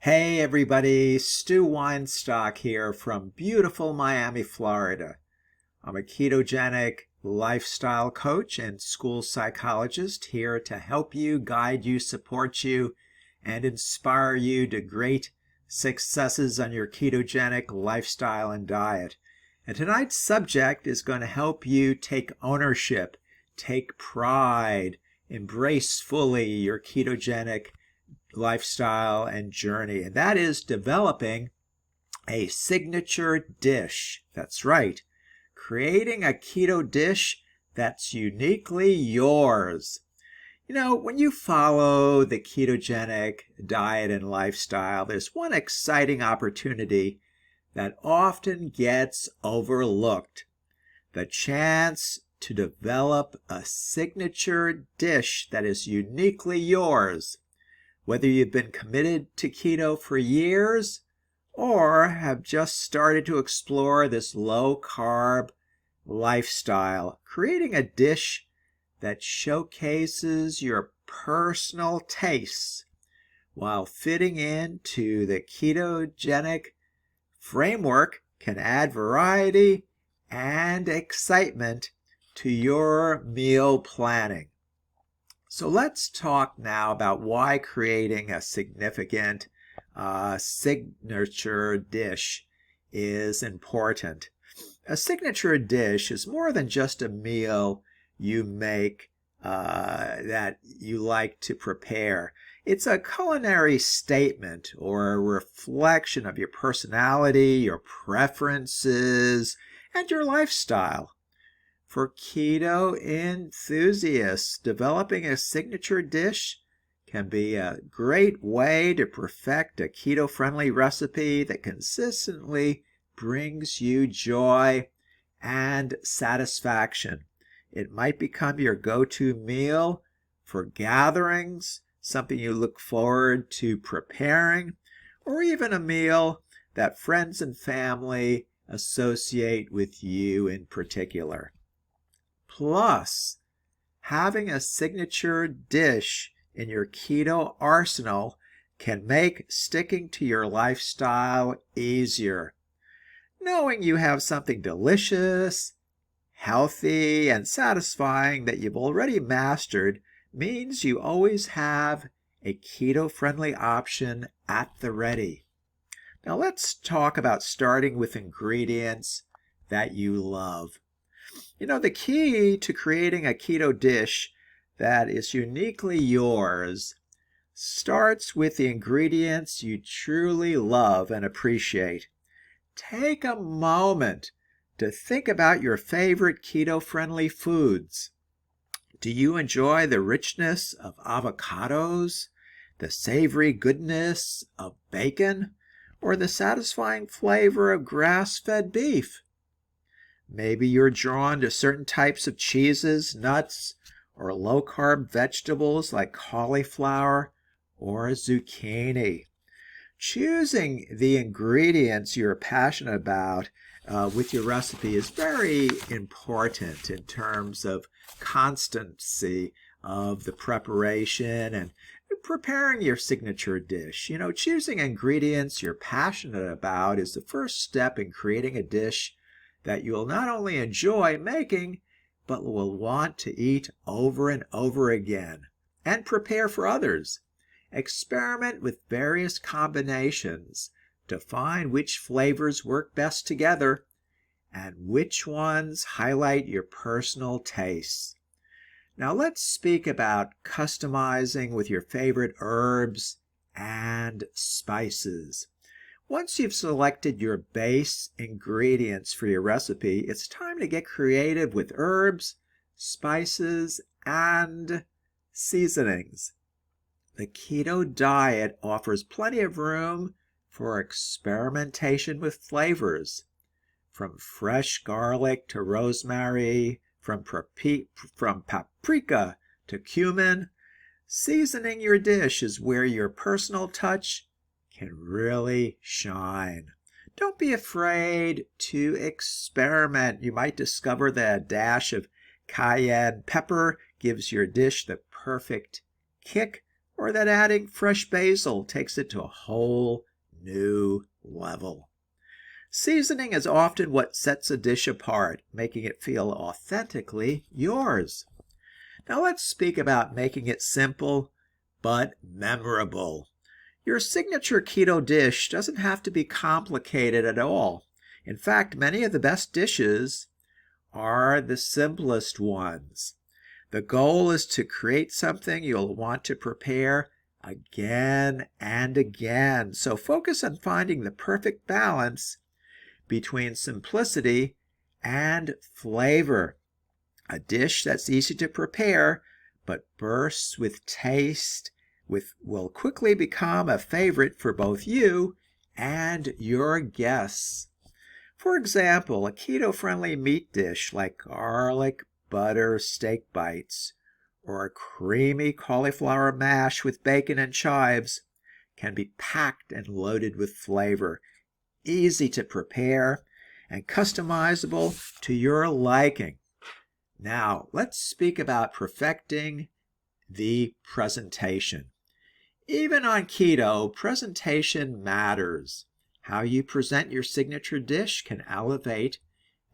Hey everybody, Stu Weinstock here from beautiful Miami, Florida. I'm a ketogenic lifestyle coach and school psychologist here to help you, guide you, support you, and inspire you to great successes on your ketogenic lifestyle and diet. And tonight's subject is going to help you take ownership, take pride, embrace fully your ketogenic lifestyle and journey, and that is developing a signature dish. That's right, creating a keto dish that's uniquely yours. You know, when you follow the ketogenic diet and lifestyle, there's one exciting opportunity that often gets overlooked: the chance to develop a signature dish that is uniquely yours. Whether you've been committed to keto for years or have just started to explore this low-carb lifestyle, creating a dish that showcases your personal tastes while fitting into the ketogenic framework can add variety and excitement to your meal planning. So let's talk now about why creating a significant signature dish is important. A signature dish is more than just a meal you make that you like to prepare. It's a culinary statement or a reflection of your personality, your preferences, and your lifestyle. For keto enthusiasts, developing a signature dish can be a great way to perfect a keto-friendly recipe that consistently brings you joy and satisfaction. It might become your go-to meal for gatherings, something you look forward to preparing, or even a meal that friends and family associate with you in particular. Plus, having a signature dish in your keto arsenal can make sticking to your lifestyle easier. Knowing you have something delicious, healthy, and satisfying that you've already mastered means you always have a keto-friendly option at the ready. Now let's talk about starting with ingredients that you love. You know, the key to creating a keto dish that is uniquely yours starts with the ingredients you truly love and appreciate. Take a moment to think about your favorite keto-friendly foods. Do you enjoy the richness of avocados, the savory goodness of bacon, or the satisfying flavor of grass-fed beef? Maybe you're drawn to certain types of cheeses, nuts, or low-carb vegetables like cauliflower or zucchini. Choosing the ingredients you're passionate about with your recipe is very important in terms of constancy of the preparation and preparing your signature dish. You know, choosing ingredients you're passionate about is the first step in creating a dish that you'll not only enjoy making, but will want to eat over and over again and prepare for others. Experiment with various combinations to find which flavors work best together and which ones highlight your personal tastes. Now let's speak about customizing with your favorite herbs and spices. Once you've selected your base ingredients for your recipe, it's time to get creative with herbs, spices, and seasonings. The keto diet offers plenty of room for experimentation with flavors, from fresh garlic to rosemary, from paprika to cumin. Seasoning your dish is where your personal touch can really shine. Don't be afraid to experiment. You might discover that a dash of cayenne pepper gives your dish the perfect kick, or that adding fresh basil takes it to a whole new level. Seasoning is often what sets a dish apart, making it feel authentically yours. Now let's speak about making it simple but memorable. Your signature keto dish doesn't have to be complicated at all. In fact, many of the best dishes are the simplest ones. The goal is to create something you'll want to prepare again and again. So focus on finding the perfect balance between simplicity and flavor. A dish that's easy to prepare but bursts with taste will quickly become a favorite for both you and your guests. For example, a keto-friendly meat dish like garlic butter steak bites or a creamy cauliflower mash with bacon and chives can be packed and loaded with flavor, easy to prepare, and customizable to your liking. Now, let's speak about perfecting the presentation. Even on keto, presentation matters. How you present your signature dish can elevate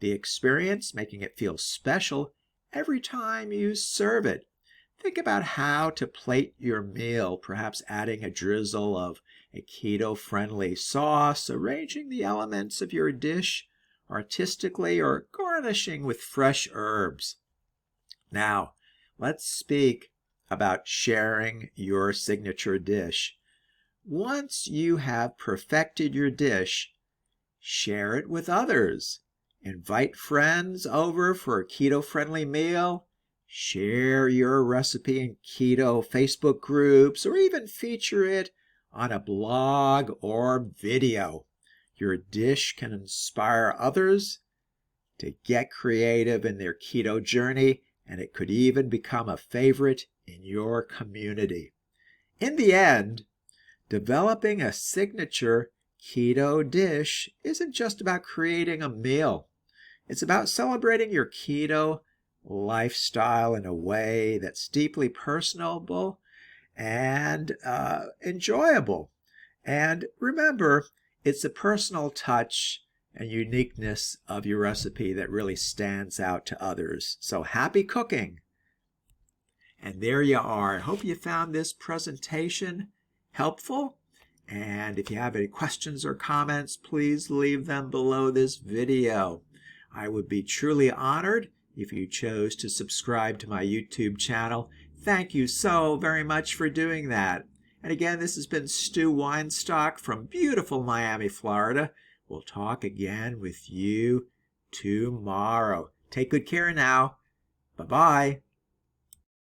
the experience, making it feel special every time you serve it. Think about how to plate your meal, perhaps adding a drizzle of a keto-friendly sauce, arranging the elements of your dish artistically, or garnishing with fresh herbs. Now, let's speak about sharing your signature dish. Once you have perfected your dish, share it with others. Invite friends over for a keto-friendly meal. Share your recipe in keto Facebook groups, or even feature it on a blog or video. Your dish can inspire others to get creative in their keto journey, and it could even become a favorite in your community. In the end, developing a signature keto dish isn't just about creating a meal. It's about celebrating your keto lifestyle in a way that's deeply personable and enjoyable. And remember, it's the personal touch and uniqueness of your recipe that really stands out to others. So happy cooking! And there you are. I hope you found this presentation helpful. And if you have any questions or comments, please leave them below this video. I would be truly honored if you chose to subscribe to my YouTube channel. Thank you so very much for doing that. And again, this has been Stu Weinstock from beautiful Miami, Florida. We'll talk again with you tomorrow. Take good care now. Bye-bye.